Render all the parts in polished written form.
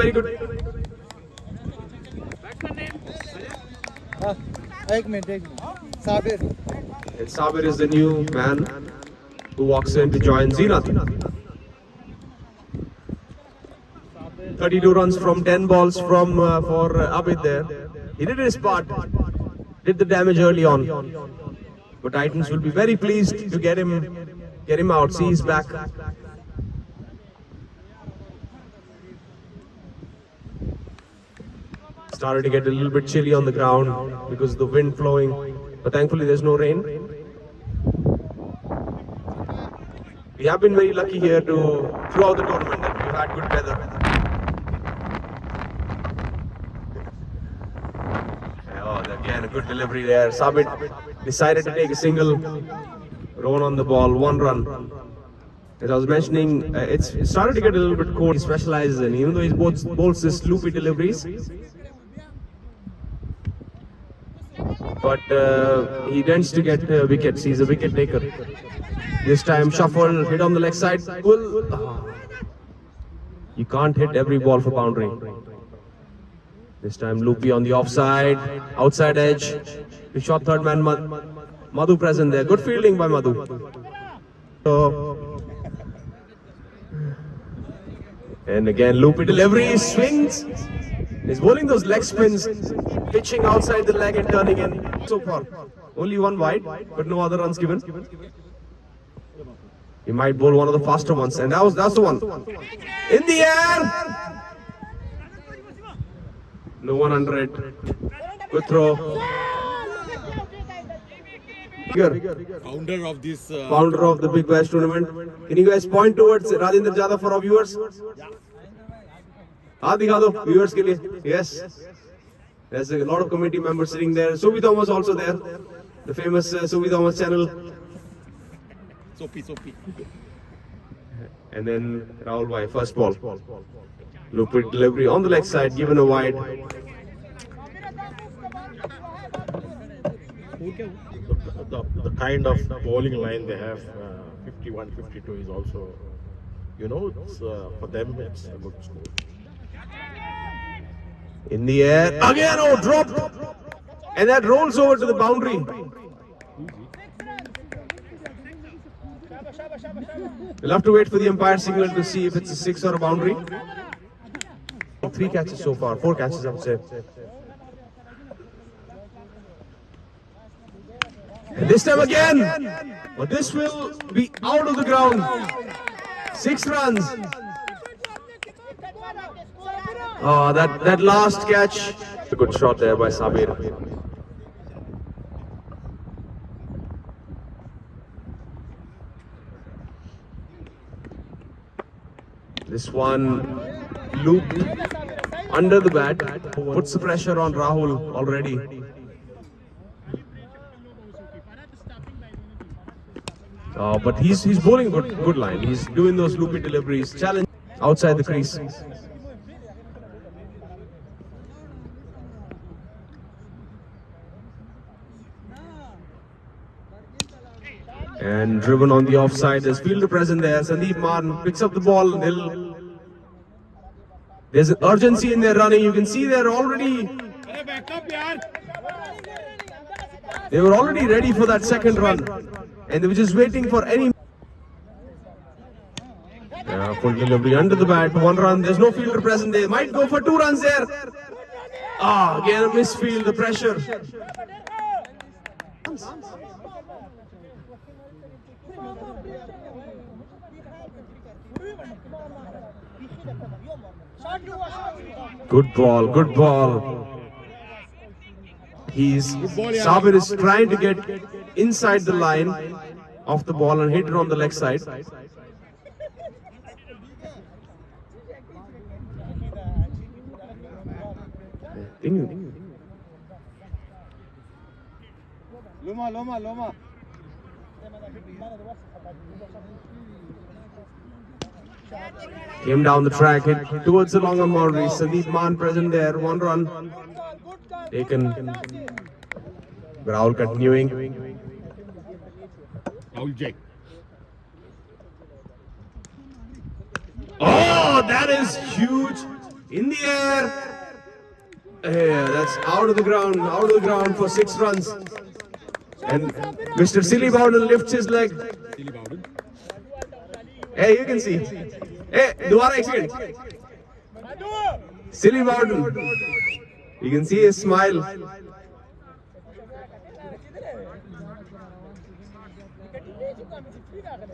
Very good. एक minute Sabir And Sabir is the new man who walks in to join Zenat. 32 runs from 10 balls from for Abid there. He did his part, did the damage early on. But Titans will be very pleased to get him out. See, he's back. Started to get a little bit chilly on the ground because of the wind flowing, but thankfully there's no rain. We have been very lucky here throughout the tournament that we've had good weather. Oh, again a good delivery there. Sabit decided to take a single, run on the ball, 1 run. As I was mentioning, it started to get a little bit cold. He specializes in, even though he bowls this loopy deliveries. But he tends to get wickets. He's a wicket taker. This time shuffle, hit on the leg side. You can't hit every ball for boundary. This time loopy on the offside, outside edge. He shot third man Madhu present there. Good fielding by Madhu. And again loopy delivery, swings. He's bowling those leg spins, pitching outside the leg and turning in. So far, only 1 wide, but no other runs given. He might bowl one of the faster ones, and that's the one. In the air! No one under it. Good throw. Founder of this. Founder of the Big Bash tournament. Can you guys point towards Rajendra Jadhav for our viewers? दिखा दो viewers के लिए. Yes. There's a lot of committee members sitting there. Subi Thomas also there. The famous Subi Thomas channel. Sophie. And then Rahul Bhai, first ball. Loopy delivery on the leg side, given a wide. The kind of bowling line they have, 51, 52 is also, it's, for them it's a good score. In the air, again, dropped. And that rolls over to the boundary. We'll have to wait for the umpire signal to see if it's a 6 or a boundary. 3 catches so far, 4 catches I would say. And this time again, but this will be out of the ground. 6 runs. Oh, that last catch. A good shot there by Sabir. This one looped under the bat, puts the pressure on Rahul already. But he's bowling good line. He's doing those loopy deliveries, challenge outside the crease. And driven on the offside, there's fielder present there. Sandeep Maan picks up the ball. There's an urgency in their running. You can see they were already ready for that second run. And they were just waiting for any... full delivery under the bat, 1 run. There's no fielder present. They might go for 2 runs there. Again a misfield, the pressure. Good ball. Sabir is trying to get inside the line of the ball and hit it on the leg side. Loma. Came down the track, hit towards the longer boundary. Sandeep Maan present there, 1 run taken. Rahul continuing. Rahul Jack. Oh, that is huge. In the air. Yeah, that's out of the ground for 6 runs. And Mr. Silly Bowden lifts his leg. Hey, you can see. Hey, Dwara accident. Silly Bowden. You can see his smile.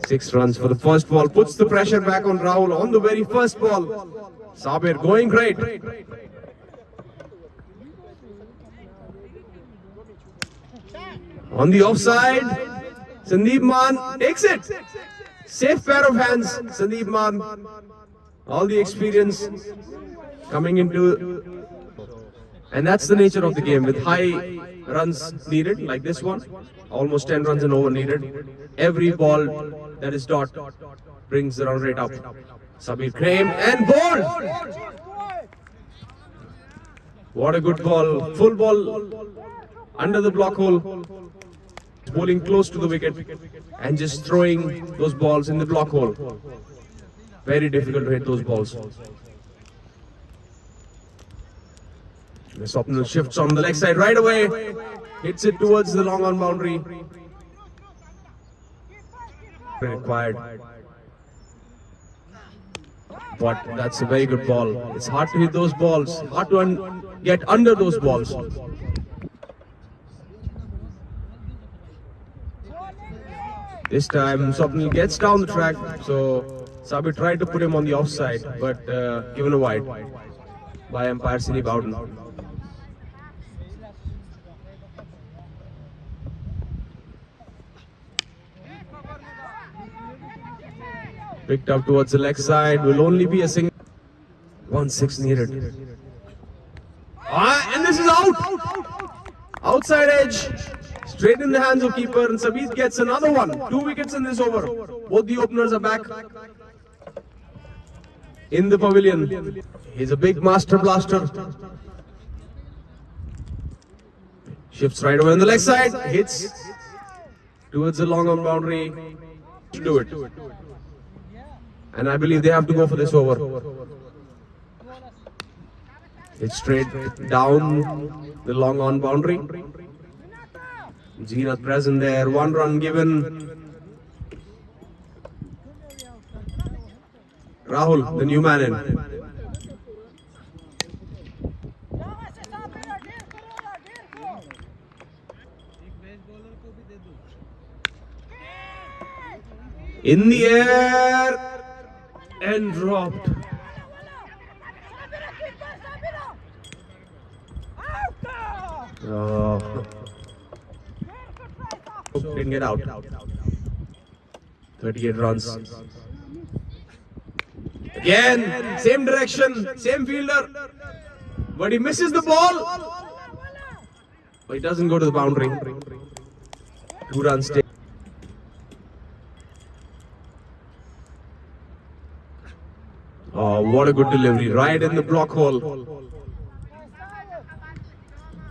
6 runs for the first ball. Puts the pressure back on Rahul on the very first ball. Sabir going great. On the offside, Sandeep Man takes it. Safe pair of hands, Sandeep Man. All the experience coming into, and that's the nature of the game with high runs needed, like this one. Almost 10 runs and over needed. Every ball that is dot brings the run rate up. Sabir Crane and ball. What a good ball. Full ball under the block hole. Bowling close to the wicket and just throwing those balls in the block hole. Very difficult to hit those balls. Swapnil shifts on the leg side right away. Hits it towards the long on boundary. Required. But that's a very good ball. It's hard to hit those balls. Hard to get under those balls. This time Swapnil gets down the track, so Sabir tried to put him on the offside, but given a wide by umpire Silly Bowden. Picked up towards the leg side, will only be a single. 1-6 needed. And this is out! Outside edge. Straight in the hands of keeper, and Sabir gets another one. 2 wickets in this over. Both the openers are back in the pavilion. He's a big master blaster. Shifts right away on the leg side. Hits towards the long on boundary. To do it. And I believe they have to go for this over. It's straight down the long on boundary. Zeenath present there, 1 run given. Rahul, the new man in. In the air and dropped. Didn't get out. 38 runs. Again, same direction, same fielder. But he misses the ball. But he doesn't go to the boundary. 2 runs. Oh, what a good delivery. Right in the block hole.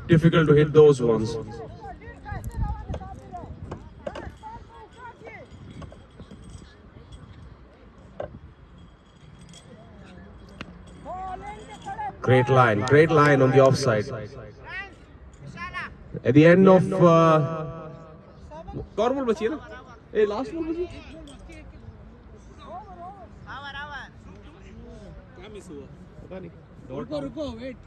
Difficult to hit those ones. Great line on the offside. At the end of last ball bachi? रुको रुको wait